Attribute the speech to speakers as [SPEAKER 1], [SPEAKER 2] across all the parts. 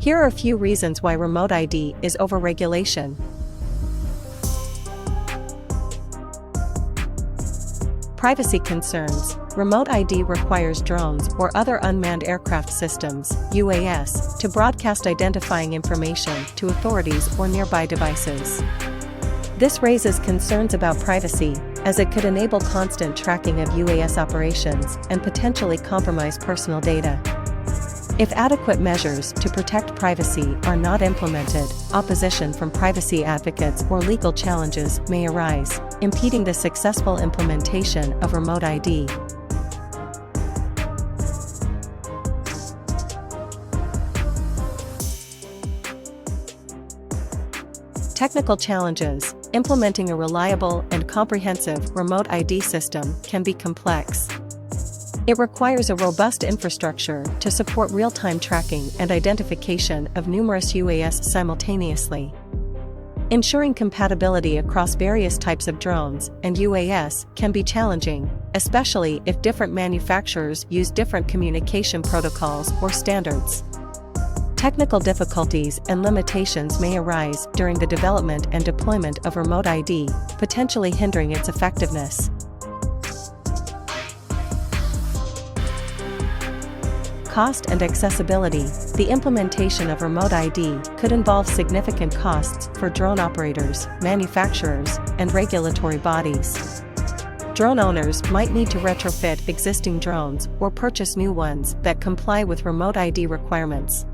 [SPEAKER 1] Here are a few reasons why remote ID is overregulation. Privacy concerns. Remote ID requires drones or other unmanned aircraft systems, UAS, to broadcast identifying information to authorities or nearby devices. This raises concerns about privacy, as it could enable constant tracking of UAS operations and potentially compromise personal data. If adequate measures to protect privacy are not implemented, opposition from privacy advocates or legal challenges may arise, impeding the successful implementation of remote ID. Technical challenges. Implementing a reliable and comprehensive remote ID system can be complex. It requires a robust infrastructure to support real-time tracking and identification of numerous UAS simultaneously. Ensuring compatibility across various types of drones and UAS can be challenging, especially if different manufacturers use different communication protocols or standards. Technical difficulties and limitations may arise during the development and deployment of remote ID, potentially hindering its effectiveness. Cost and accessibility. The implementation of remote ID could involve significant costs for drone operators, manufacturers, and regulatory bodies. Drone owners might need to retrofit existing drones or purchase new ones that comply with remote ID requirements.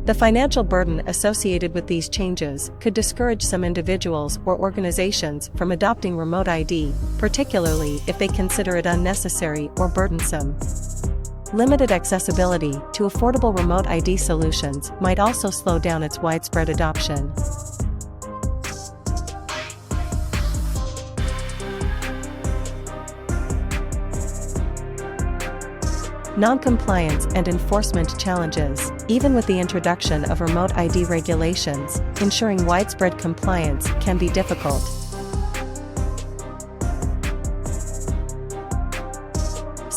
[SPEAKER 1] The financial burden associated with these changes could discourage some individuals or organizations from adopting remote ID, particularly if they consider it unnecessary or burdensome. Limited accessibility to affordable remote ID solutions might also slow down its widespread adoption. Non-compliance and enforcement challenges. Even with the introduction of remote ID regulations, ensuring widespread compliance can be difficult.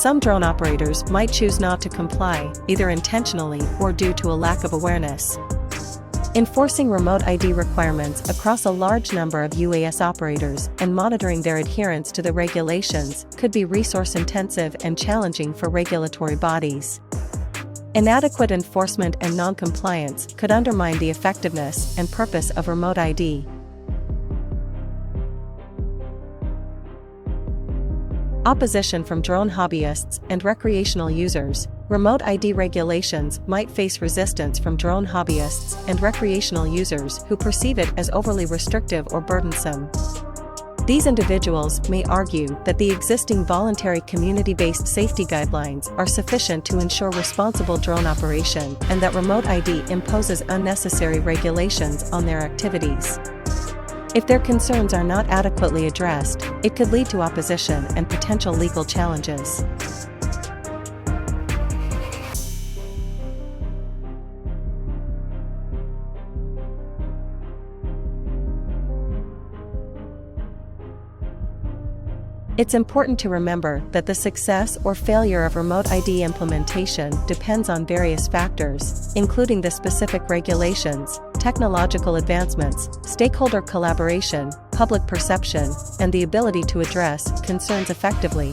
[SPEAKER 1] Some drone operators might choose not to comply, either intentionally or due to a lack of awareness. Enforcing remote ID requirements across a large number of UAS operators and monitoring their adherence to the regulations could be resource-intensive and challenging for regulatory bodies. Inadequate enforcement and non-compliance could undermine the effectiveness and purpose of remote ID. Opposition from drone hobbyists and recreational users. Remote ID regulations might face resistance from drone hobbyists and recreational users who perceive it as overly restrictive or burdensome. These individuals may argue that the existing voluntary community-based safety guidelines are sufficient to ensure responsible drone operation and that remote ID imposes unnecessary regulations on their activities. If their concerns are not adequately addressed, it could lead to opposition and potential legal challenges. It's important to remember that the success or failure of remote ID implementation depends on various factors, including the specific regulations, technological advancements, stakeholder collaboration, public perception, and the ability to address concerns effectively.